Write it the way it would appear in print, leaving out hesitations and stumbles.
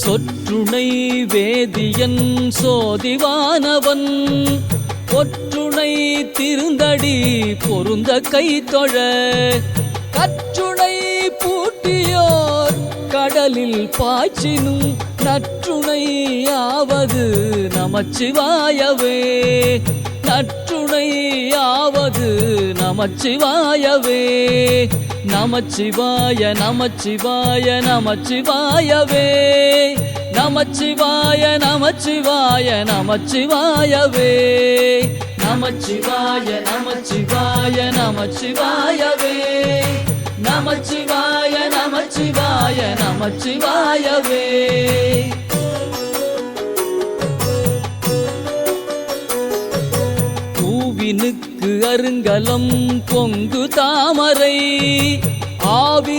சொற்றுணை வேதியன் சோதிவானவன் ஒற்றுணை திருந்தடி பொருந்த கைத்தொழ கற்றுணை பூட்டியோர் கடலில் பாய்ச்சினும் நற்றுணையாவது நமச்சிவாயவே நற்றுணையாவது நமச்சிவாயவே நமச்சிவாய நமச்சிவாய நமச்சிவாயவே நமச்சிவாய நமச்சிவாய நமச்சிவாயவே நமச்சிவாய நமச்சிவாய நமச்சிவாயவே நமச்சிவாய நமச்சிவாய நமச்சிவாயவே பூவினுக்கு அருங்கலம் பொங்கு தாமரை ஆவி